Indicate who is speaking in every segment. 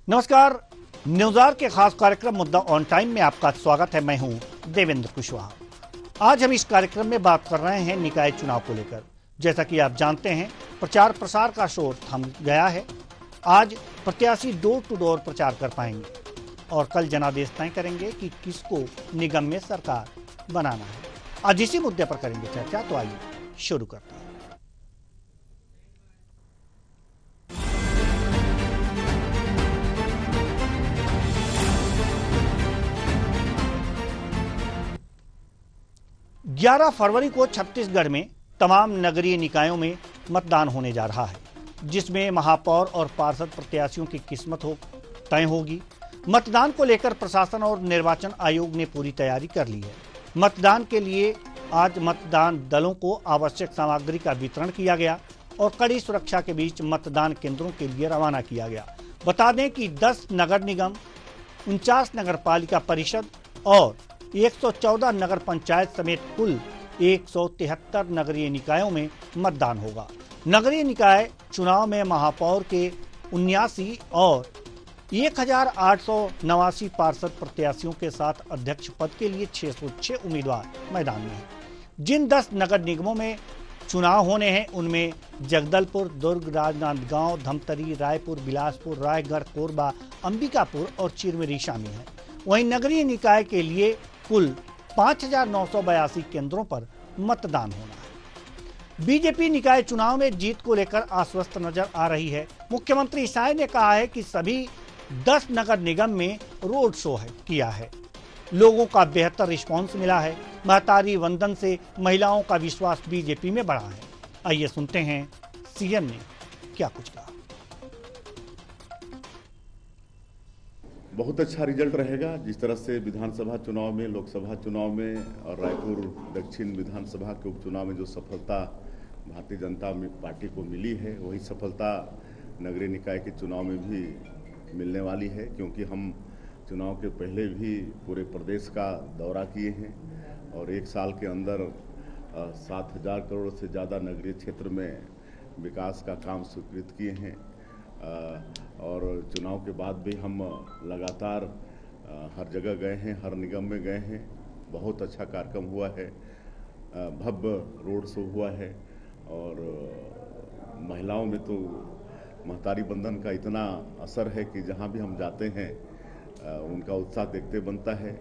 Speaker 1: नमस्कार। न्यूज़ार के खास कार्यक्रम मुद्दा ऑन टाइम में आपका स्वागत है। मैं हूं देवेंद्र कुशवाहा। आज हम इस कार्यक्रम में बात कर रहे हैं निकाय चुनाव को लेकर। जैसा कि आप जानते हैं, प्रचार प्रसार का शोर थम गया है। आज प्रत्याशी डोर टू डोर प्रचार कर पाएंगे और कल जनादेश तय करेंगे कि किसको निगम में सरकार बनाना है। आज इसी मुद्दे पर करेंगे चर्चा, तो आइए शुरू करते हैं। 11 फरवरी को छत्तीसगढ़ में तमाम नगरीय निकायों में मतदान होने जा रहा है, जिसमें महापौर और पार्षद प्रत्याशियों की किस्मत तय होगी। मतदान को लेकर प्रशासन और निर्वाचन आयोग ने पूरी तैयारी कर ली है। मतदान के लिए आज मतदान दलों को आवश्यक सामग्री का वितरण किया गया और कड़ी सुरक्षा के बीच मतदान केंद्रों के लिए रवाना किया गया। बता दें कि 10 नगर निगम, 49 नगर पालिका परिषद और 114 नगर पंचायत समेत कुल 173 नगरीय निकायों में मतदान होगा। नगरीय निकाय चुनाव में महापौर के 79 और 1889 पार्षद प्रत्याशियों के साथ अध्यक्ष पद के लिए 606 उम्मीदवार मैदान में हैं। जिन 10 नगर निगमों में चुनाव होने हैं उनमें जगदलपुर, दुर्ग, राजनांदगांव, धमतरी, रायपुर, बिलासपुर, रायगढ़, कोरबा, अंबिकापुर और चिरमिरी शामिल हैं। वहीं नगरीय निकाय के लिए कुल 5,982 केंद्रों पर मतदान होना है। बीजेपी निकाय चुनाव में जीत को लेकर आश्वस्त नजर आ रही है। मुख्यमंत्री साय ने कहा है कि सभी 10 नगर निगम में रोड शो किया है। लोगों का बेहतर रिस्पांस मिला है। महतारी वंदन से महिलाओं का विश्वास बीजेपी में बढ़ा है। आइए सुनते हैं सीएम ने क्या कुछ कहा।
Speaker 2: बहुत अच्छा रिजल्ट रहेगा। जिस तरह से विधानसभा चुनाव में, लोकसभा चुनाव में और रायपुर दक्षिण विधानसभा के उपचुनाव में जो सफलता भारतीय जनता पार्टी को मिली है, वही सफलता नगरीय निकाय के चुनाव में भी मिलने वाली है। क्योंकि हम चुनाव के पहले भी पूरे प्रदेश का दौरा किए हैं और एक साल के अंदर 7,000 करोड़ से ज़्यादा नगरीय क्षेत्र में विकास का काम स्वीकृत किए हैं। और चुनाव के बाद भी हम लगातार हर जगह गए हैं, हर निगम में गए हैं। बहुत अच्छा कार्यक्रम हुआ है, भव्य रोड शो हुआ है और महिलाओं में तो महतारी बंधन का इतना असर है कि जहां भी हम जाते हैं उनका उत्साह देखते बनता है।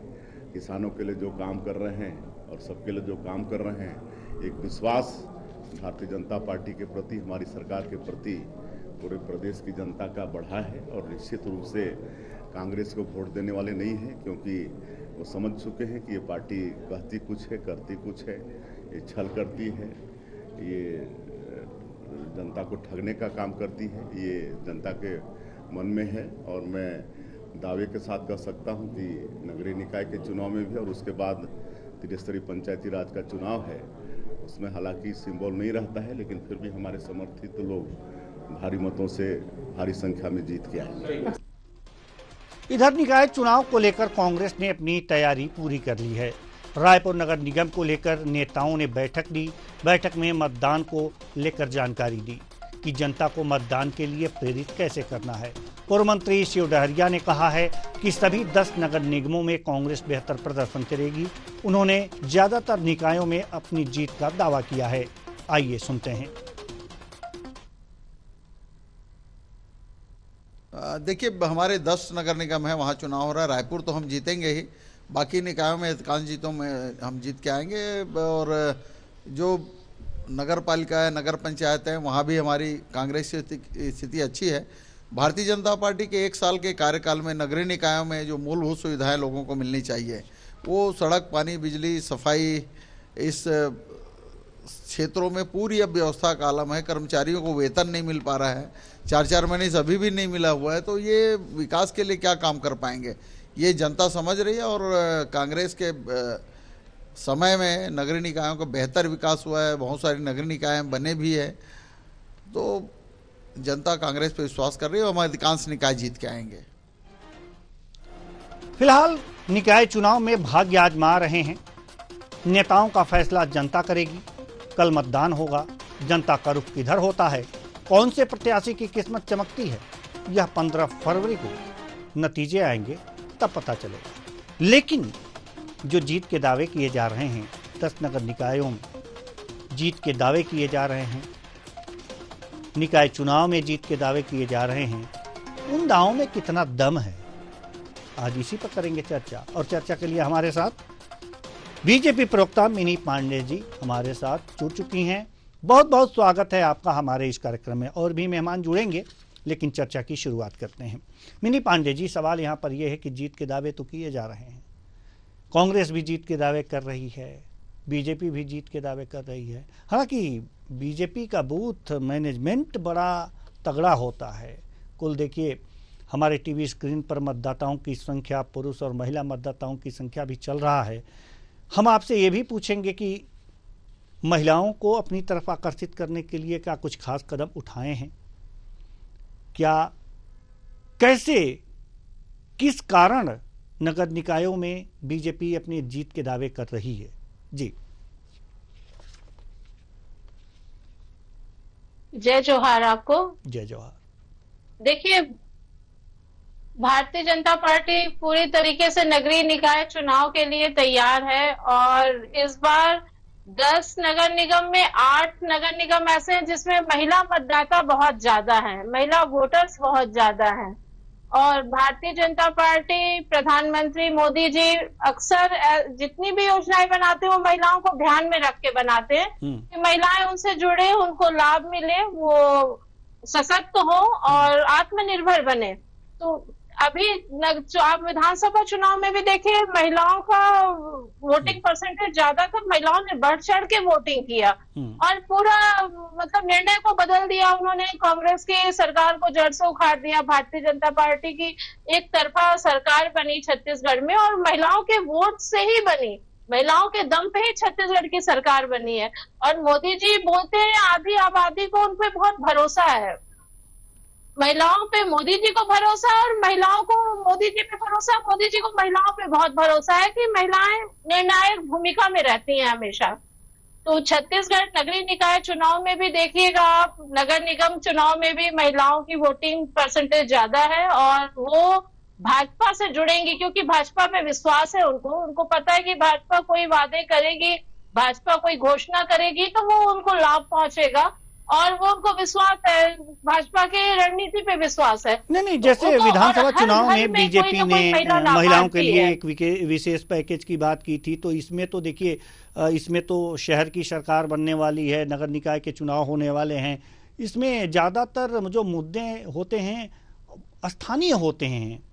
Speaker 2: किसानों के लिए जो काम कर रहे हैं और सबके लिए जो काम कर रहे हैं, एक विश्वास भारतीय जनता पार्टी के प्रति, हमारी सरकार के प्रति पूरे प्रदेश की जनता का बढ़ा है। और निश्चित रूप से कांग्रेस को वोट देने वाले नहीं हैं, क्योंकि वो समझ चुके हैं कि ये पार्टी कहती कुछ है, करती कुछ है, ये छल करती है, ये जनता को ठगने का काम करती है। ये जनता के मन में है और मैं दावे के साथ कह सकता हूं कि नगरीय निकाय के चुनाव में भी और उसके बाद त्रिस्तरीय पंचायती राज का चुनाव है, उसमें हालांकि सिंबल नहीं रहता है, लेकिन फिर भी हमारे समर्थित लोग भारी मतों से भारी संख्या में जीत के आए।
Speaker 1: इधर निकाय चुनाव को लेकर कांग्रेस ने अपनी तैयारी पूरी कर ली है। रायपुर नगर निगम को लेकर नेताओं ने बैठक ली। बैठक में मतदान को लेकर जानकारी दी कि जनता को मतदान के लिए प्रेरित कैसे करना है। पूर्व मंत्री शिव डहरिया ने कहा है कि सभी 10 नगर निगमों में कांग्रेस बेहतर प्रदर्शन करेगी। उन्होंने ज्यादातर निकायों में अपनी जीत का दावा किया है। आइए सुनते हैं।
Speaker 3: देखिए, हमारे 10 नगर निगम है, वहाँ चुनाव हो रहा है। रायपुर तो हम जीतेंगे ही, बाकी निकायों में अधिकांश जीतों में हम जीत के आएंगे। और जो नगर पालिका है, नगर पंचायत है, वहाँ भी हमारी कांग्रेस की स्थिति अच्छी है। भारतीय जनता पार्टी के 1 साल के कार्यकाल में नगरीय निकायों में जो मूलभूत सुविधाएं लोगों को मिलनी चाहिए, वो सड़क, पानी, बिजली, सफाई, इस क्षेत्रों में पूरी अब व्यवस्था का आलम है। कर्मचारियों को वेतन नहीं मिल पा रहा है, 4-4 महीने से अभी भी नहीं मिला हुआ है। तो ये विकास के लिए क्या काम कर पाएंगे, ये जनता समझ रही है। और कांग्रेस के समय में नगरीय निकायों का बेहतर विकास हुआ है, बहुत सारी नगरीय निकाय बने भी है। तो जनता कांग्रेस पे विश्वास कर रही है और हम अधिकांश निकाय जीत के आएंगे।
Speaker 1: फिलहाल निकाय चुनाव में भाग्य आजमा रहे हैं। नेताओं का फैसला जनता करेगी। कल मतदान होगा। जनता का रुख किधर होता है, कौन से प्रत्याशी की किस्मत चमकती है, यह 15 फरवरी को नतीजे आएंगे तब पता चलेगा। लेकिन जो जीत के दावे किए जा रहे हैं 10 नगर निकायों में, जीत के दावे किए जा रहे हैं, निकाय चुनाव में जीत के दावे किए जा रहे हैं, उन दावों में कितना दम है, आज इसी पर करेंगे चर्चा। और चर्चा के लिए हमारे साथ बीजेपी प्रवक्ता मिनी पांडे जी हमारे साथ जुड़ चुकी हैं। बहुत बहुत स्वागत है आपका हमारे इस कार्यक्रम में। और भी मेहमान जुड़ेंगे, लेकिन चर्चा की शुरुआत करते हैं। मिनी पांडे जी, सवाल यहाँ पर यह है कि जीत के दावे तो किए जा रहे हैं, कांग्रेस भी जीत के दावे कर रही है, बीजेपी भी जीत के दावे कर रही है। हालांकि बीजेपी का बूथ मैनेजमेंट बड़ा तगड़ा होता है। कुल देखिए, हमारे टीवी स्क्रीन पर मतदाताओं की संख्या, पुरुष और महिला मतदाताओं की संख्या भी चल रहा है। हम आपसे ये भी पूछेंगे कि महिलाओं को अपनी तरफ आकर्षित करने के लिए क्या कुछ खास कदम उठाए हैं, क्या, कैसे, किस कारण नगर निकायों में बीजेपी अपनी जीत के दावे कर रही है। जी,
Speaker 4: जय जोहार आपको।
Speaker 1: जय जोहार।
Speaker 4: देखिए, भारतीय जनता पार्टी पूरी तरीके से नगरीय निकाय चुनाव के लिए तैयार है और इस बार 10 नगर निगम में 8 नगर निगम ऐसे हैं जिसमें महिला मतदाता बहुत ज्यादा हैं, महिला वोटर्स बहुत ज्यादा हैं। और भारतीय जनता पार्टी, प्रधानमंत्री मोदी जी अक्सर जितनी भी योजनाएं बनाते हैं वो महिलाओं को ध्यान में रख के बनाते हैं कि महिलाएं उनसे जुड़े, उनको लाभ मिले, वो सशक्त हो और आत्मनिर्भर बने। तो अभी आप विधानसभा चुनाव में भी देखिए, महिलाओं का वोटिंग परसेंटेज ज्यादातर महिलाओं ने बढ़ चढ़ के वोटिंग किया और पूरा मतलब निर्णय को बदल दिया उन्होंने। कांग्रेस की सरकार को जड़ से उखाड़ दिया। भारतीय जनता पार्टी की एक तरफा सरकार बनी छत्तीसगढ़ में और महिलाओं के वोट से ही बनी, महिलाओं के दम पे ही छत्तीसगढ़ की सरकार बनी है। और मोदी जी बोलते हैं आधी आबादी को उन पे बहुत भरोसा है, महिलाओं पे मोदी जी को भरोसा है और महिलाओं को मोदी जी पे भरोसा, मोदी जी को महिलाओं पे बहुत भरोसा है कि महिलाएं निर्णायक भूमिका में रहती हैं हमेशा। तो छत्तीसगढ़ नगरीय निकाय चुनाव में भी देखिएगा आप, नगर निगम चुनाव में भी महिलाओं की वोटिंग परसेंटेज ज्यादा है और वो भाजपा से जुड़ेंगी क्योंकि भाजपा पे विश्वास है उनको पता है कि भाजपा कोई वादे करेगी, भाजपा कोई घोषणा करेगी तो वो उनको लाभ पहुंचेगा और वो उनको विश्वास है, भाजपा की रणनीति पे विश्वास है।
Speaker 1: नहीं, जैसे विधानसभा चुनाव में बीजेपी ने महिलाओं के लिए एक विशेष पैकेज की बात की थी, तो इसमें तो देखिए, इसमें तो शहर की सरकार बनने वाली है, नगर निकाय के चुनाव होने वाले हैं, इसमें ज्यादातर जो मुद्दे होते हैं स्थानीय होते हैं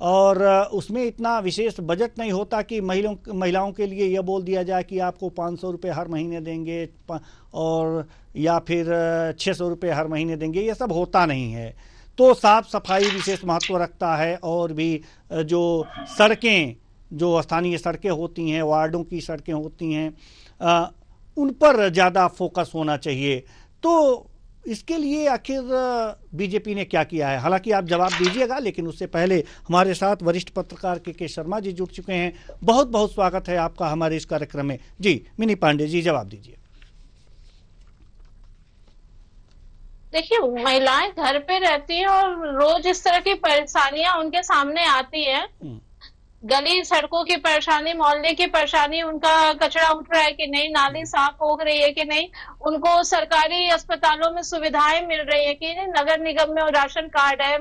Speaker 1: और उसमें इतना विशेष बजट नहीं होता कि महिलाओं के लिए यह बोल दिया जाए कि आपको 500 रुपये हर महीने देंगे और या फिर 600 रुपये हर महीने देंगे, ये सब होता नहीं है। तो साफ सफाई विशेष महत्व रखता है और भी जो सड़कें, जो स्थानीय सड़कें होती हैं, वार्डों की सड़कें होती हैं, उन पर ज़्यादा फोकस होना चाहिए। तो इसके लिए आखिर बीजेपी ने क्या किया है? हालांकि आप जवाब दीजिएगा, लेकिन उससे पहले हमारे साथ वरिष्ठ पत्रकार के शर्मा जी जुड़ चुके हैं। बहुत बहुत स्वागत है आपका हमारे इस कार्यक्रम में। जी, मिनी पांडे जी जवाब दीजिए।
Speaker 4: देखिए, महिलाएं घर पे रहती हैं और रोज इस तरह की परेशानियां उनके सामने आती हैं। गली सड़कों की परेशानी, मोहल्ले की परेशानी, उनका कचरा उठ रहा है कि नहीं, नाली साफ हो रही है कि नहीं, उनको सरकारी अस्पतालों में सुविधाएं मिल रही है कि नहीं, नगर निगम में राशन कार्ड है।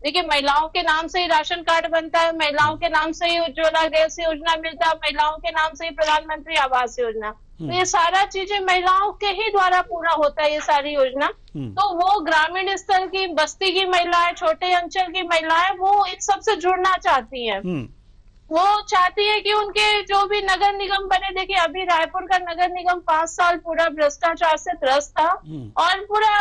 Speaker 4: देखिए, महिलाओं के नाम से ही राशन कार्ड बनता है, महिलाओं के नाम से ही उज्ज्वला गैस योजना मिलता है, महिलाओं के नाम से ही प्रधानमंत्री आवास योजना। तो ये सारा चीजें महिलाओं के ही द्वारा पूरा होता है, ये सारी योजना। तो वो ग्रामीण स्तर की, बस्ती की महिलाएं, छोटे अंचल की महिलाएं, वो इन सब से जुड़ना चाहती हैं। वो चाहती है कि उनके जो भी नगर निगम बने। देखिए, अभी रायपुर का नगर निगम 5 साल पूरा भ्रष्टाचार से ग्रस्त था और पूरा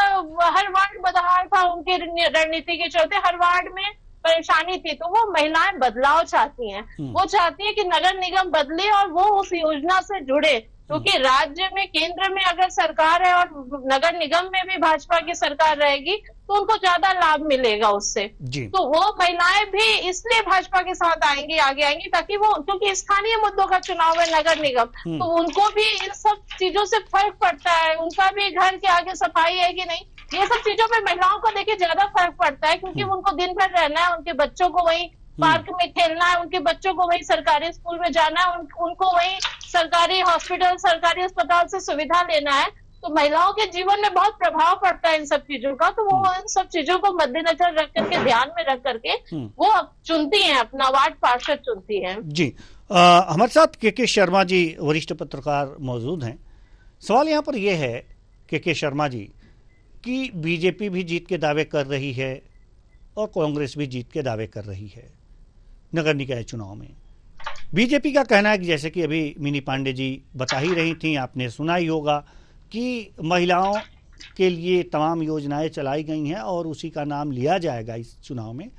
Speaker 4: हर वार्ड बदहाल था उनकी रणनीति के चलते, हर वार्ड में परेशानी थी। तो वो महिलाएं बदलाव चाहती हैं, वो चाहती है कि नगर निगम बदले और वो उस योजना से जुड़े, क्योंकि राज्य में, केंद्र में अगर सरकार है और नगर निगम में भी भाजपा की सरकार रहेगी तो उनको ज्यादा लाभ मिलेगा उससे। तो वो महिलाएं भी इसलिए भाजपा के साथ आएंगी, आगे आएंगी, ताकि वो, क्योंकि स्थानीय मुद्दों का चुनाव है नगर निगम, तो उनको भी इन सब चीजों से फर्क पड़ता है। उनका भी घर के आगे सफाई है कि नहीं, ये सब चीजों में महिलाओं को देखिए ज्यादा फर्क पड़ता है, क्योंकि उनको दिन भर रहना है, उनके बच्चों को वहीं पार्क में खेलना है, उनके बच्चों को वहीं सरकारी स्कूल में जाना है, उनको वहीं सरकारी हॉस्पिटल, सरकारी अस्पताल से सुविधा लेना है। तो महिलाओं के जीवन में बहुत प्रभाव पड़ता है इन सब चीजों का। तो वो इन सब चीजों को मद्देनजर रख करके, ध्यान में रख करके वो चुनती हैं, अपना वार्ड पार्षद चुनती हैं।
Speaker 1: जी, हमारे साथ के शर्मा जी वरिष्ठ पत्रकार मौजूद हैं। सवाल यहाँ पर यह है के शर्मा जी कि बीजेपी भी जीत के दावे कर रही है और कांग्रेस भी जीत के दावे कर रही है नगर निकाय चुनाव में। बीजेपी का कहना है कि जैसे कि अभी मिनी पांडे जी बता ही रही थी, आपने सुना ही होगा कि महिलाओं के लिए तमाम योजनाएं चलाई गई हैं और उसी का नाम लिया जाएगा इस चुनाव में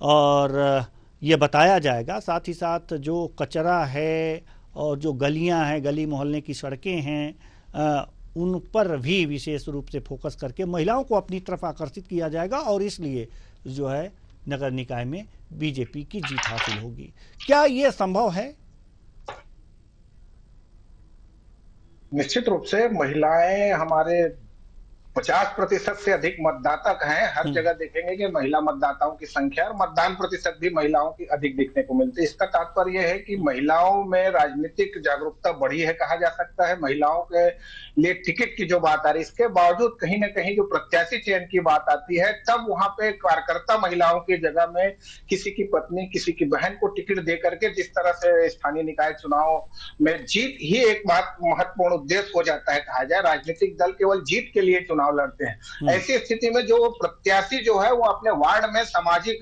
Speaker 1: और ये बताया जाएगा। साथ ही साथ जो कचरा है और जो गलियां हैं, गली मोहल्ले की सड़कें हैं, उन पर भी विशेष रूप से फोकस करके महिलाओं को अपनी तरफ आकर्षित किया जाएगा और इसलिए जो है नगर निकाय में बीजेपी की जीत हासिल होगी। क्या ये संभव है?
Speaker 5: निश्चित रूप से महिलाएं हमारे 50% से अधिक मतदाता हैं। हर जगह देखेंगे कि महिला मतदाताओं की संख्या और मतदान प्रतिशत भी महिलाओं की अधिक देखने को मिलती है। इसका तात्पर्य यह है कि महिलाओं में राजनीतिक जागरूकता बढ़ी है, कहा जा सकता है। महिलाओं के लिए टिकट की जो बात आ रही है, इसके बावजूद कहीं ना कहीं जो प्रत्याशी चयन की बात आती है, तब वहां पे कार्यकर्ता महिलाओं की जगह में किसी की पत्नी, किसी की बहन को टिकट दे करके जिस तरह से स्थानीय निकाय चुनाव में जीत ही एक बात महत्वपूर्ण उद्देश्य हो जाता है। कहा जाए राजनीतिक दल केवल जीत के लिए चुनाव लड़ते हैं। ऐसी स्थिति में जो प्रत्याशी जो है वो अपने वार्ड में सामाजिक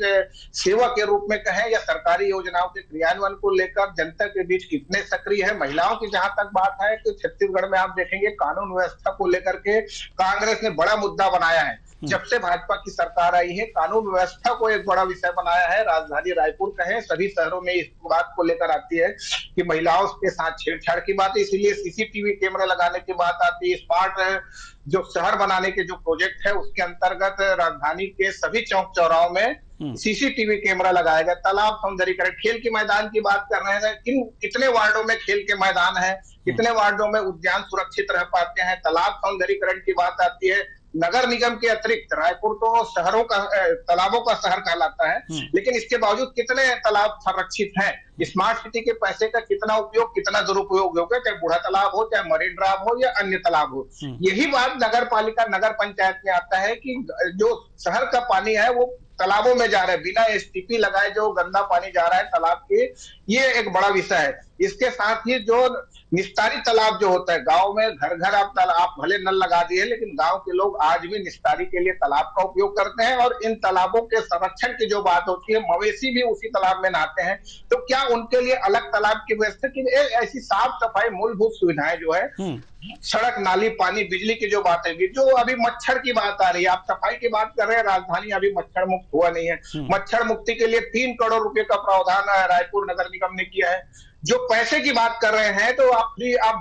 Speaker 5: सेवा के रूप में कहें या सरकारी योजनाओं के क्रियान्वयन को लेकर जनता के बीच कितने सक्रिय है। महिलाओं की जहां तक बात है कि छत्तीसगढ़ में आप देखेंगे कानून व्यवस्था को लेकर के कांग्रेस ने बड़ा मुद्दा बनाया है। जब से भाजपा की सरकार आई है कानून व्यवस्था को एक बड़ा विषय बनाया है। राजधानी रायपुर कहें, सभी शहरों में इस बात को लेकर आती है कि महिलाओं के साथ छेड़छाड़ की बात है, इसीलिए सीसीटीवी कैमरा लगाने की बात आती है। स्मार्ट जो शहर बनाने के जो प्रोजेक्ट है उसके अंतर्गत राजधानी के सभी चौक चौराहों में सीसीटीवी कैमरा लगाया गया। तालाब सौंदर्यीकरण, खेल के मैदान की बात कर रहे हैं, कितने वार्डों में खेल के मैदान है, कितने वार्डों में उद्यान सुरक्षित रह पाते हैं। तालाब सौंदर्यीकरण की बात आती है। नगर निगम के अतिरिक्त रायपुर तो शहरों का, तालाबों का शहर कहलाता है, लेकिन इसके बावजूद कितने तालाब संरक्षित हैं। स्मार्ट सिटी के पैसे का कितना उपयोग, कितना दुरुपयोग हो गया, चाहे बूढ़ा तालाब हो, चाहे मरीन ड्राइव हो या अन्य तालाब हो। यही बात नगर पालिका, नगर पंचायत में आता है कि जो शहर का पानी है वो तालाबों में जा रहा है, बिना एसटीपी लगाए जो गंदा पानी जा रहा है तालाब के, ये एक बड़ा विषय है। इसके साथ ही जो निस्तारी तालाब जो होता है, गांव में घर घर आप भले नल लगा दिए, लेकिन गांव के लोग आज भी निस्तारी के लिए तालाब का उपयोग करते हैं। और इन तालाबों के संरक्षण की जो बात होती है, मवेशी भी उसी तालाब में नहाते हैं, तो क्या उनके लिए अलग तालाब की व्यवस्था की? ऐसी साफ सफाई मूलभूत सुविधाएं जो है, सड़क, नाली, पानी, बिजली की जो बात है, जो अभी मच्छर की बात आ रही है, आप सफाई की बात कर रहे हैं, राजधानी अभी मच्छर मुक्त हुआ नहीं है। मच्छर मुक्ति के लिए 3 करोड़ रुपए का प्रावधान रायपुर नगर निगम ने किया है। जो पैसे की बात कर रहे हैं तो आप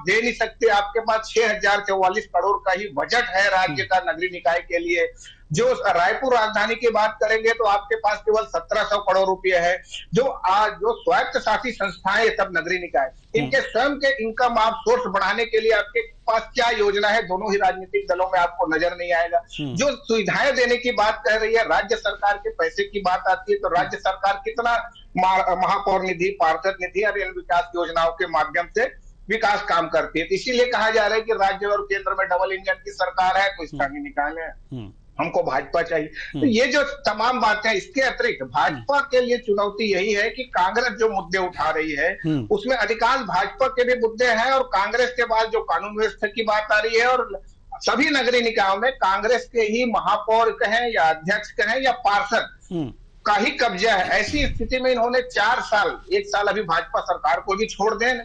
Speaker 5: दे नहीं सकते, आपके पास 6044 करोड़ का ही बजट है राज्य का नगरीय निकाय के लिए। जो रायपुर राजधानी की बात करेंगे तो आपके पास केवल 1700 करोड़ रुपए है। जो स्वायत्त शासी संस्थाएं, सब नगरीय निकाय, इनके स्वयं के इनकम आप सोर्स बढ़ाने के लिए आपके पास क्या योजना है, दोनों ही राजनीतिक दलों में आपको नजर नहीं आएगा। जो सुविधाएं देने की बात कर रही है, राज्य सरकार के पैसे की बात आती है तो राज्य सरकार कितना महापौर निधि, पार्षद निधि और इन विकास योजनाओं के माध्यम से विकास काम करती है। इसीलिए कहा जा रहा है कि राज्य और केंद्र में डबल इंजन की सरकार है, तो स्थानीय निकाय में हमको भाजपा चाहिए। तो ये जो तमाम बातें, इसके अतिरिक्त भाजपा के लिए चुनौती यही है कि कांग्रेस जो मुद्दे उठा रही है उसमें अधिकांश भाजपा के भी मुद्दे हैं, और कांग्रेस के बाद जो कानून व्यवस्था की बात आ रही है, और सभी नगरीय निकायों में कांग्रेस के ही महापौर कहें या अध्यक्ष कहें या पार्षद का ही कब्जा है। ऐसी स्थिति में इन्होंने 4 साल, 1 साल अभी भाजपा सरकार को भी छोड़ दें,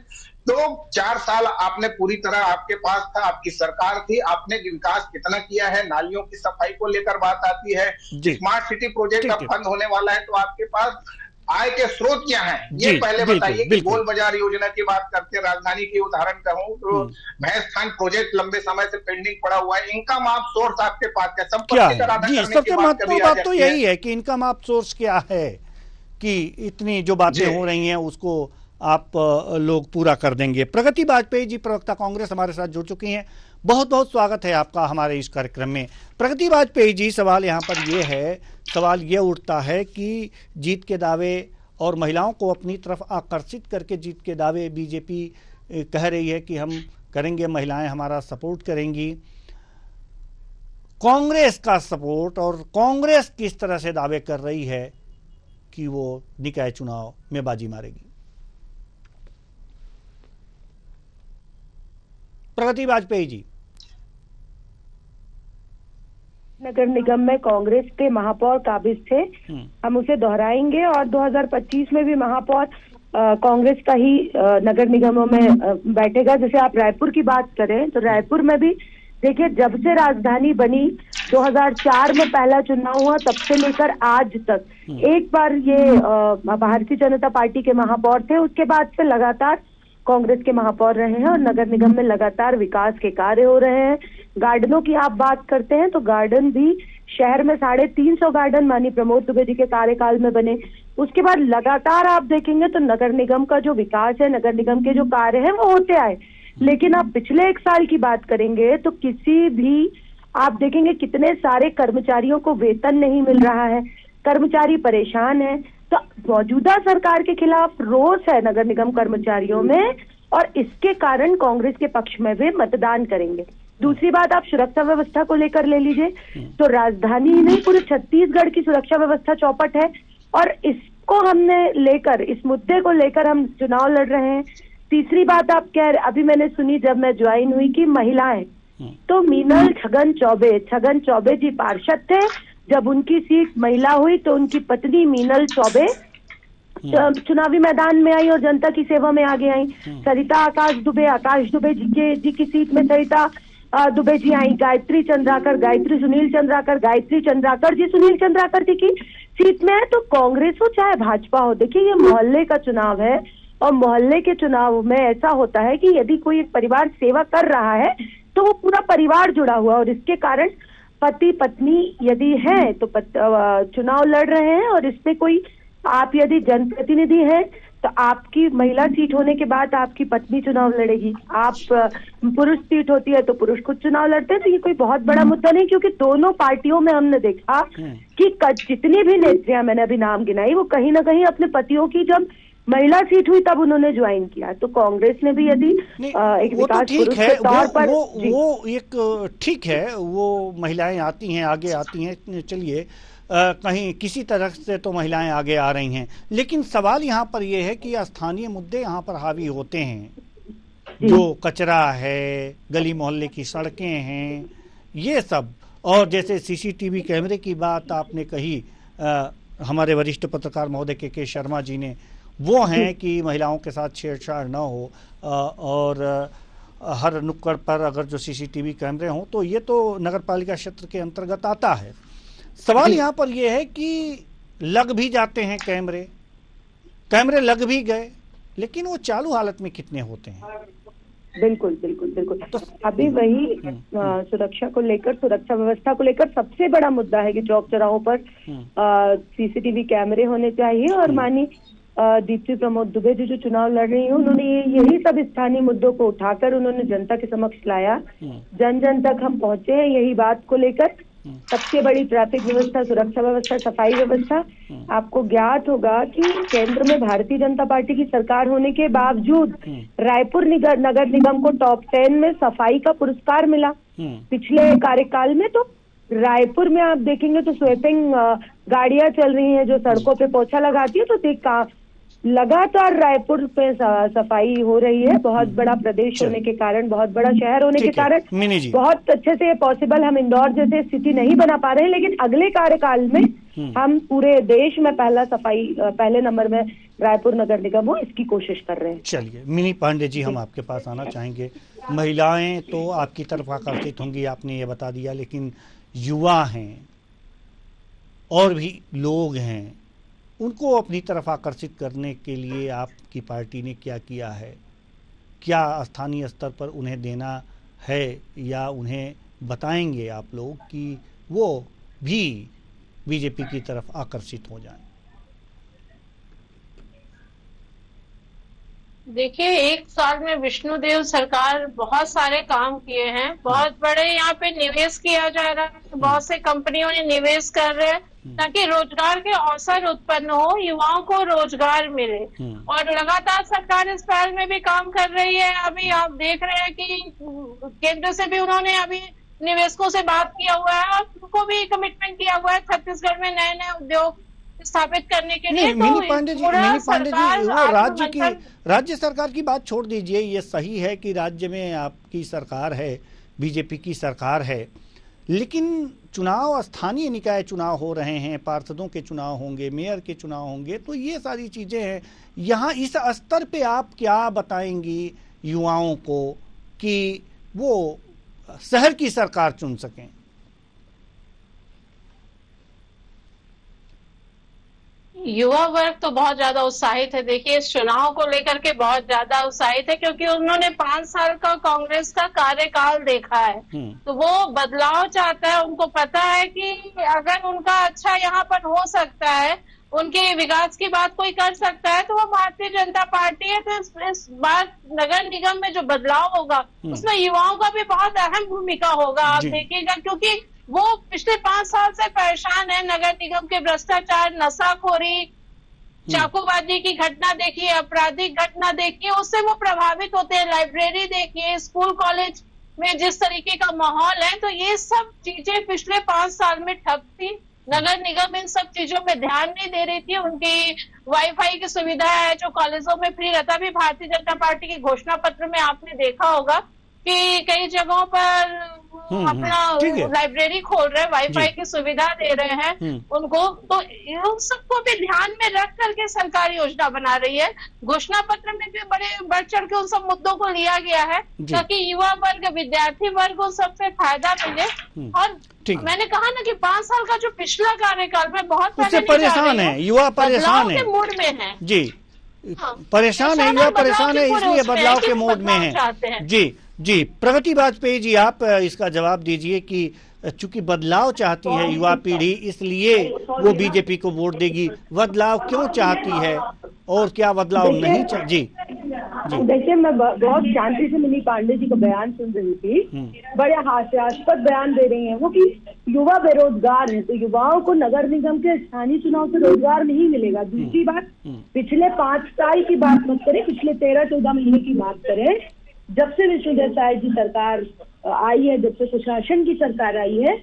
Speaker 5: तो 4 साल आपने पूरी तरह, आपके पास था, आपकी सरकार थी, आपने विकास कितना किया है? नालियों की सफाई को लेकर बात आती है, स्मार्ट सिटी प्रोजेक्ट अब बंद होने वाला है, तो आपके पास आय के स्रोत क्या है ये पहले बताइए। कि गोल बाजार योजना की बात करते हैं, राजधानी की उदाहरण कहूं तो भैंसथान प्रोजेक्ट लंबे समय से पेंडिंग पड़ा हुआ है। इनकम आप सोर्स आपके पास क्या?
Speaker 1: सबसे महत्वपूर्ण बात तो यही है कि इनकम आप सोर्स क्या है, कि इतनी जो बातें हो रही हैं उसको आप लोग पूरा कर देंगे। प्रगति वाजपेयी जी, प्रवक्ता कांग्रेस, हमारे साथ जुड़ चुकी हैं। बहुत बहुत स्वागत है आपका हमारे इस कार्यक्रम में। प्रगति वाजपेयी जी, सवाल यहाँ पर ये है, सवाल ये उठता है कि जीत के दावे और महिलाओं को अपनी तरफ आकर्षित करके जीत के दावे बीजेपी कह रही है कि हम करेंगे, महिलाएं हमारा सपोर्ट करेंगी। कांग्रेस का सपोर्ट, और कांग्रेस किस तरह से दावे कर रही है कि वो निकाय चुनाव में बाजी मारेगी। प्रगति वाजपेयी जी।
Speaker 6: नगर निगम में कांग्रेस के महापौर काबिज थे, हम उसे दोहराएंगे और 2025 में भी महापौर कांग्रेस का ही नगर निगमों में बैठेगा। जैसे आप रायपुर की बात करें तो रायपुर में भी देखिए, जब से राजधानी बनी 2004 में पहला चुनाव हुआ, तब से लेकर आज तक एक बार ये भारतीय जनता पार्टी के महापौर थे, उसके बाद से लगातार कांग्रेस के महापौर रहे हैं और नगर निगम में लगातार विकास के कार्य हो रहे हैं। गार्डनों की आप बात करते हैं तो गार्डन भी शहर में 350 गार्डन माननीय प्रमोद दुबे जी के कार्यकाल में बने। उसके बाद लगातार आप देखेंगे तो नगर निगम का जो विकास है, नगर निगम के जो कार्य हैं वो होते आए। लेकिन आप पिछले 1 साल की बात करेंगे तो किसी भी आप देखेंगे कितने सारे कर्मचारियों को वेतन नहीं मिल रहा है, कर्मचारी परेशान है। तो मौजूदा सरकार के खिलाफ रोष है नगर निगम कर्मचारियों में और इसके कारण कांग्रेस के पक्ष में भी मतदान करेंगे। दूसरी बात, आप सुरक्षा व्यवस्था को लेकर ले लीजिए तो राजधानी नहीं, पूरे छत्तीसगढ़ की सुरक्षा व्यवस्था चौपट है और इसको हमने लेकर, इस मुद्दे को लेकर हम चुनाव लड़ रहे हैं। तीसरी बात आप अभी मैंने सुनी जब मैं ज्वाइन हुई कि महिलाएं, तो मीनल छगन चौबे जी पार्षद थे। जब उनकी सीट महिला हुई तो उनकी पत्नी मीनल चौबे चुनावी मैदान में आई और जनता की सेवा में आगे आई। सरिता आकाश दुबे जी की सीट में सरिता दुबे जी आई। गायत्री सुनील चंद्राकर जी सुनील चंद्राकर जी की सीट में है। तो कांग्रेस हो चाहे भाजपा हो, देखिए ये मोहल्ले का चुनाव है और मोहल्ले के चुनाव में ऐसा होता है कि यदि कोई एक परिवार सेवा कर रहा है तो वो पूरा परिवार जुड़ा हुआ और इसके कारण पति पत्नी यदि है तो चुनाव लड़ रहे हैं। और इसमें कोई, आप यदि जनप्रतिनिधि हैं तो आपकी महिला सीट होने के बाद आपकी पत्नी चुनाव लड़ेगी, आप पुरुष सीट होती है तो पुरुष खुद चुनाव लड़ते हैं। तो ये कोई बहुत बड़ा मुद्दा नहीं, क्योंकि दोनों पार्टियों में हमने देखा कि जितनी भी नेत्रियां मैंने अभी नाम गिनाई वो कहीं ना कहीं अपने पतियों की जब महिला सीट हुई तब उन्होंने ज्वाइन किया। तो कांग्रेस ने भी यदि एक विकास पुरुष के तौर पर
Speaker 1: वो एक ठीक है, वो महिलाएं आती हैं, आगे आती हैं, चलिए कहीं किसी तरह से तो महिलाएं आगे आ रही हैं। लेकिन सवाल यहाँ पर ये है कि स्थानीय मुद्दे यहाँ पर हावी होते हैं, जो कचरा है, गली मोहल्ले की सड़कें हैं, ये सब। और जैसे सीसीटीवी कैमरे की बात आपने कही, हमारे वरिष्ठ पत्रकार महोदय के शर्मा जी ने, वो हैं कि महिलाओं के साथ छेड़छाड़ न हो और हर नुक्कड़ पर अगर जो सीसीटीवी कैमरे हों तो ये तो नगर पालिका क्षेत्र के अंतर्गत आता है। सवाल यहाँ पर यह है कि लग भी जाते हैं कैमरे लग भी गए, लेकिन वो चालू हालत में कितने होते हैं?
Speaker 6: बिल्कुल। तो अभी वही सुरक्षा को लेकर, सुरक्षा व्यवस्था को लेकर सबसे बड़ा मुद्दा है कि चौक चौराहों पर सीसीटीवी कैमरे होने चाहिए। और माननीय दीप्ति प्रमोद दुबे जी जो चुनाव लड़ रही हैं, उन्होंने यही सब स्थानीय मुद्दों को उठाकर उन्होंने जनता के समक्ष लाया। जन तक हम पहुंचे हैं यही बात को लेकर। सबसे बड़ी ट्रैफिक व्यवस्था, सुरक्षा व्यवस्था, सफाई व्यवस्था। आपको ज्ञात होगा कि केंद्र में भारतीय जनता पार्टी की सरकार होने के बावजूद रायपुर नगर निगम को टॉप 10 में सफाई का पुरस्कार मिला पिछले कार्यकाल में। तो रायपुर में आप देखेंगे तो स्वीपिंग गाड़ियां चल रही हैं जो सड़कों पे पोछा लगाती है। तो लगातार रायपुर पे सफाई हो रही है। बहुत बड़ा प्रदेश होने के कारण, बहुत बड़ा शहर होने के कारण बहुत अच्छे से पॉसिबल। हम इंदौर जैसे स्थिति नहीं बना पा रहे हैं, लेकिन अगले कार्यकाल में हम पूरे देश में पहले नंबर में रायपुर नगर निगम हो, इसकी कोशिश कर रहे हैं।
Speaker 1: चलिए मिनी पांडे जी, हम आपके पास आना चाहेंगे। महिलाएं तो आपकी तरफ आकर्षित होंगी, आपने ये बता दिया, लेकिन युवा हैं और भी लोग हैं, उनको अपनी तरफ आकर्षित करने के लिए आपकी पार्टी ने क्या किया है? क्या स्थानीय स्तर पर उन्हें देना है या उन्हें बताएंगे आप लोग कि वो भी बीजेपी की तरफ आकर्षित हो जाएं?
Speaker 4: देखिए, एक साल में विष्णुदेव सरकार बहुत सारे काम किए हैं, बहुत बड़े यहाँ पे निवेश किया जा रहा है, बहुत से कंपनियों ने निवेश कर रहे हैं ताकि रोजगार के अवसर उत्पन्न हो, युवाओं को रोजगार मिले। और लगातार सरकार इस पहल में भी काम कर रही है। अभी आप देख रहे हैं कि केंद्र से भी उन्होंने अभी निवेशकों से बात किया हुआ है और उनको भी कमिटमेंट किया हुआ है छत्तीसगढ़ में नए नए उद्योग स्थापित करने के लिए।
Speaker 1: मिनी पांडे जी, वो राज्य सरकार की बात छोड़ दीजिए, ये सही है कि राज्य में आपकी सरकार है, बीजेपी की सरकार है, लेकिन चुनाव, स्थानीय निकाय चुनाव हो रहे हैं, पार्षदों के चुनाव होंगे, मेयर के चुनाव होंगे, तो ये सारी चीजें हैं। यहाँ इस स्तर पे आप क्या बताएंगी युवाओं को कि वो शहर की सरकार चुन सकें?
Speaker 4: युवा वर्ग तो बहुत ज्यादा उत्साहित है। देखिए, इस चुनाव को लेकर के बहुत ज्यादा उत्साहित है क्योंकि उन्होंने 5 साल का कांग्रेस का कार्यकाल देखा है, तो वो बदलाव चाहता है। उनको पता है कि अगर उनका अच्छा यहाँ पर हो सकता है, उनके विकास की बात कोई कर सकता है, तो वो भारतीय जनता पार्टी है। तो इस बार नगर निगम में जो बदलाव होगा उसमें युवाओं का भी बहुत अहम भूमिका होगा, आप देखिएगा, क्योंकि वो पिछले 5 साल से परेशान है। नगर निगम के भ्रष्टाचार, नशाखोरी, चाकूबाजी की घटना देखिए, आपराधिक घटना देखिए, उससे वो प्रभावित होते हैं। लाइब्रेरी देखिए, स्कूल कॉलेज में जिस तरीके का माहौल है, तो ये सब चीजें पिछले 5 साल में ठप थी। नगर निगम इन सब चीजों में ध्यान नहीं दे रही थी। उनकी वाईफाई की सुविधा है जो कॉलेजों में फ्री रहता। भी भारतीय जनता पार्टी के घोषणा पत्र में आपने देखा होगा कि कई जगहों पर अपना लाइब्रेरी खोल रहे हैं, वाईफाई की सुविधा दे रहे हैं उनको। तो इन सबको भी ध्यान में रख करके सरकार योजना बना रही है। घोषणा पत्र में भी बड़े बढ़ चढ़ के उन सब मुद्दों को लिया गया है ताकि युवा वर्ग, विद्यार्थी वर्ग उन सबसे फायदा मिले। और मैंने कहा ना कि 5 साल का जो पिछला कार्यकाल में बहुत
Speaker 1: परेशान है युवा, परेशान है,
Speaker 4: मूड में है
Speaker 1: जी, परेशान है युवा, परेशान है, इसलिए बदलाव के मूड में है। जी जी, प्रगति वाजपेयी जी, आप इसका जवाब दीजिए कि चूंकि बदलाव चाहती है युवा पीढ़ी, इसलिए वो बीजेपी को वोट देगी। बदलाव क्यों चाहती है और क्या बदलाव नहीं जी?
Speaker 6: देखिए, मैं बहुत शांति से मिनी पांडे जी का बयान सुन रही थी। बड़े हास्यास्पद बयान दे रही हैं वो कि युवा बेरोजगार है, तो युवाओं को नगर निगम के स्थानीय चुनाव से रोजगार नहीं मिलेगा। दूसरी बात, पिछले 5 साल की बात मत करें, पिछले 13-14 महीने की बात करें। जब से विष्णुदेव साय जी सरकार आई है, जब से सुशासन की सरकार आई है,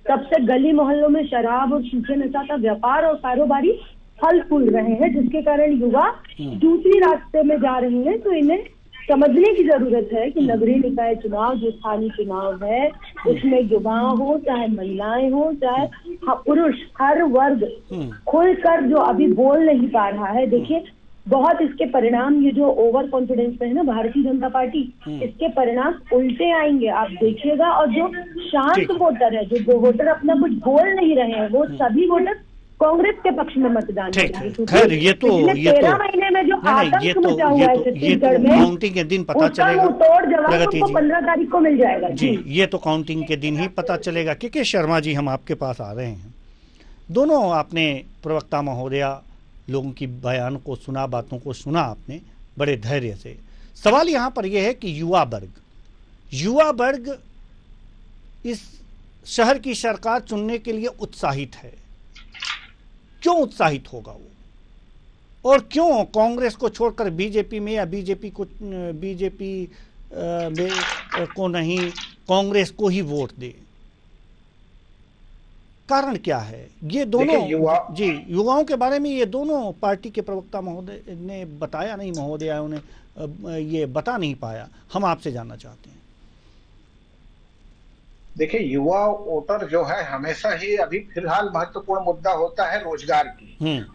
Speaker 6: तब से गली मोहल्लों में शराब और सूखे नशा का व्यापार और कारोबारी फल फूल रहे हैं, जिसके कारण युवा दूसरी रास्ते में जा रहे हैं। तो इन्हें समझने की जरूरत है कि नगरीय निकाय चुनाव, जो स्थानीय चुनाव है, उसमें युवा हो चाहे महिलाएं हो चाहे पुरुष, हर वर्ग खुलकर जो अभी बोल नहीं पा रहा है। देखिए, बहुत इसके परिणाम, ये जो ओवर कॉन्फिडेंस में है ना भारतीय जनता पार्टी, इसके परिणाम उल्टे आएंगे, आप देखिएगा। और जो शांत वोटर है, जो वोटर अपना कुछ बोल नहीं रहे हैं, वो सभी वोटर कांग्रेस के पक्ष में मतदान करेंगे।
Speaker 1: खैर, ये तो
Speaker 6: 13 महीने में जो आतंक मचा हुआ है छत्तीसगढ़ में,
Speaker 1: काउंटिंग के दिन पता चलेगा।
Speaker 6: तोड़ जवाब आपको 15 तारीख को मिल जाएगा
Speaker 1: जी। ये तो काउंटिंग के दिन ही पता चलेगा। के शर्मा जी, हम आपके पास आ रहे हैं। दोनों आपने प्रवक्ता महोदया लोगों की बयान को सुना, बातों को सुना आपने बड़े धैर्य से। सवाल यहाँ पर यह है कि युवा वर्ग इस शहर की सरकार चुनने के लिए उत्साहित है। क्यों उत्साहित होगा वो, और क्यों कांग्रेस को छोड़कर बीजेपी में, या बीजेपी को नहीं, कांग्रेस को ही वोट दे? कारण क्या है? ये दोनों युवाओं के बारे में ये दोनों पार्टी के प्रवक्ता महोदय ने बताया नहीं, महोदयाओं ने ये बता नहीं पाया। हम आपसे जानना चाहते हैं।
Speaker 5: देखिए, युवा वोटर जो है हमेशा ही अभी फिलहाल महत्वपूर्ण मुद्दा होता है रोजगार की।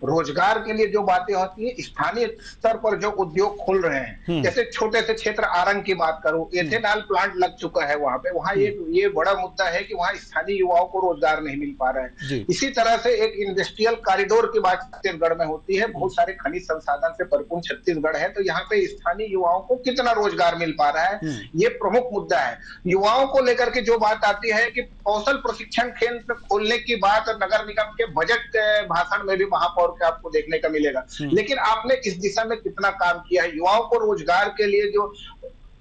Speaker 5: रोजगार के लिए जो बातें होती है, स्थानीय स्तर पर जो उद्योग खुल रहे हैं, जैसे छोटे से क्षेत्र आरंग की बात करूं, एथेनॉल प्लांट लग चुका है वहां पे, वहां ये बड़ा मुद्दा है कि वहां स्थानीय युवाओं को रोजगार नहीं मिल पा रहा है। इसी तरह से एक इंडस्ट्रियल कॉरिडोर की बात छत्तीसगढ़ में होती है, बहुत सारे खनिज संसाधन से भरपूर छत्तीसगढ़ है, तो यहाँ पे स्थानीय युवाओं को कितना रोजगार मिल पा रहा है, ये प्रमुख मुद्दा है। युवाओं को लेकर के जो बात आती है कि कौशल प्रशिक्षण केंद्र खोलने की बात नगर निगम के बजट भाषण में भी महापौर के आपको देखने का मिलेगा। लेकिन आपने इस दिशा में कितना काम किया है? युवाओं को रोजगार के लिए जो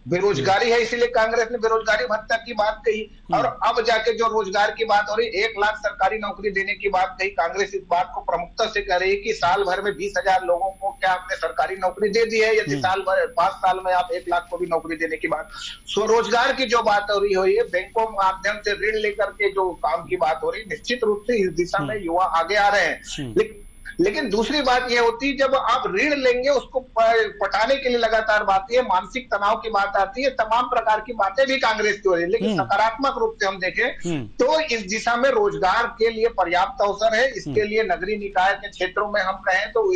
Speaker 5: बेरोजगारी है, इसीलिए कांग्रेस ने बेरोजगारी भत्ता की बात कही, और अब जाके जो रोजगार की बात हो रही, 1 लाख सरकारी नौकरी देने की बात कही। कांग्रेस इस बात को प्रमुखता से कह रही है कि साल भर में 20,000 लोगों को क्या आपने सरकारी नौकरी दे दी है? यदि साल भर 5 साल में आप 1 लाख को भी नौकरी देने की बात, स्वरोजगार की जो बात हो रही है, बैंकों के माध्यम से ऋण लेकर के जो काम की बात हो रही है, निश्चित रूप से इस दिशा में युवा आगे आ रहे हैं। लेकिन दूसरी बात यह होती है, जब आप ऋण लेंगे उसको पटाने के लिए लगातार बात है, मानसिक तनाव की बात आती है, तमाम प्रकार की बातें भी कांग्रेस की हो रही है। लेकिन सकारात्मक रूप से हम देखें तो इस दिशा में रोजगार के लिए पर्याप्त अवसर है। इसके लिए नगरीय निकाय के क्षेत्रों में हम कहें तो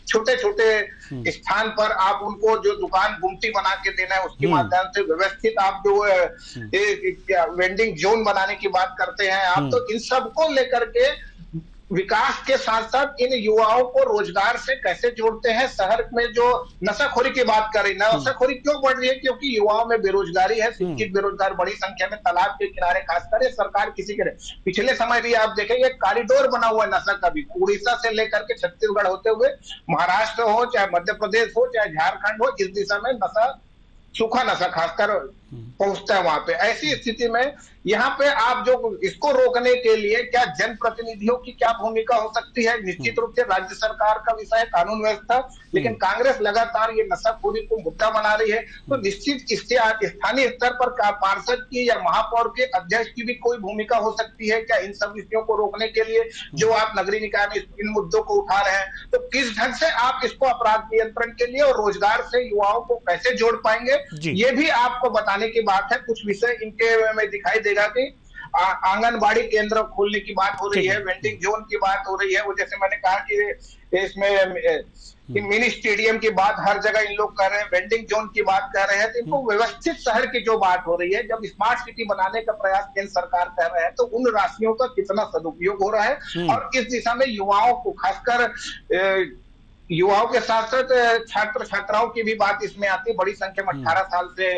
Speaker 5: छोटे छोटे स्थान पर आप उनको जो दुकान गुमटी बना के देना है, उसके माध्यम से व्यवस्थित आप जो वेंडिंग जोन बनाने की बात करते हैं आप, तो इन सबको लेकर के विकास के साथ साथ इन युवाओं को रोजगार से कैसे जोड़ते हैं। शहर में जो नशाखोरी की बात कर रही, नशाखोरी क्यों बढ़ रही है? क्योंकि युवाओं में बेरोजगारी है, शिक्षित बेरोजगार बड़ी संख्या में तालाब के किनारे खासकर सरकार किसी के पिछले समय भी आप देखेंगे कॉरिडोर बना हुआ है नशा का भी, उड़ीसा से लेकर के छत्तीसगढ़ होते हुए महाराष्ट्र हो, चाहे मध्य प्रदेश हो, चाहे झारखंड हो, इस दिशा में नशा, सूखा नशा खासकर पहुंचता है वहां पे। ऐसी स्थिति में यहाँ पे आप जो इसको रोकने के लिए क्या जनप्रतिनिधियों की क्या भूमिका हो सकती है? निश्चित रूप से राज्य सरकार का विषय है कानून व्यवस्था, लेकिन कांग्रेस लगातार ये नशाखोरी को मुद्दा बना रही है, तो निश्चित इससे स्थानीय स्तर पर पार्षद की या महापौर के अध्यक्ष की भी कोई भूमिका हो सकती है क्या इन सब विषयों को रोकने के लिए जो आप नगरीय निकाय में इन मुद्दों को उठा रहे हैं? तो किस ढंग से आप इसको अपराध नियंत्रण के लिए और रोजगार से युवाओं को कैसे जोड़ पाएंगे, ये भी आपको बताने की बात है। कुछ विषय इनके में दिखाई देगा कि आंगनबाड़ी केंद्र खोलने की बात हो रही है, वेंडिंग जोन की बात हो रही है, वो जैसे मैंने कहा कि इसमें मिनी स्टेडियम की बात हर जगह इन लोग कर रहे हैं, वेंडिंग जोन की बात कर रहे हैं। तो इनको व्यवस्थित शहर की जो बात हो रही है, जब स्मार्ट सिटी बनाने का प्रयास केंद्र सरकार कर रहे हैं, तो उन राशियों का कितना सदुपयोग हो रहा है, और इस दिशा में युवाओं को खासकर युवाओं के साथ साथ छात्र छात्राओं की भी बात इसमें आती है। बड़ी संख्या में 18 साल से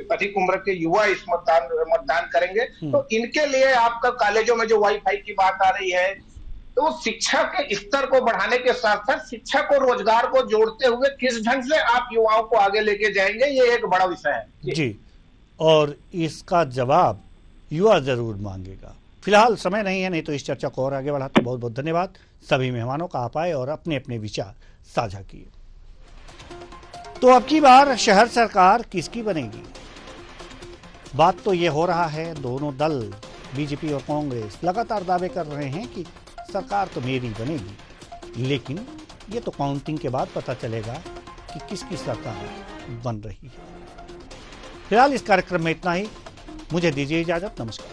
Speaker 5: अधिक उम्र के युवा इस मतदान करेंगे, तो इनके लिए आपका कॉलेजों में जो वाईफाई की बात आ रही है, तो शिक्षा के स्तर को बढ़ाने के साथ साथ शिक्षा को रोजगार को जोड़ते हुए किस ढंग से आप युवाओं को आगे लेके जाएंगे, ये एक बड़ा विषय है
Speaker 1: जी, और इसका जवाब युवा जरूर मांगेगा। फिलहाल समय नहीं है, नहीं तो इस चर्चा को और आगे बढ़ाते। बहुत बहुत धन्यवाद सभी मेहमानों का, आप आए और अपने अपने विचार साझा किए। तो अब की बार शहर सरकार किसकी बनेगी? बात तो ये हो रहा है, दोनों दल बीजेपी और कांग्रेस लगातार दावे कर रहे हैं कि सरकार तो मेरी बनेगी, लेकिन ये तो काउंटिंग के बाद पता चलेगा कि किसकी सरकार बन रही है। फिलहाल इस कार्यक्रम में इतना ही, मुझे दीजिए इजाजत, नमस्कार।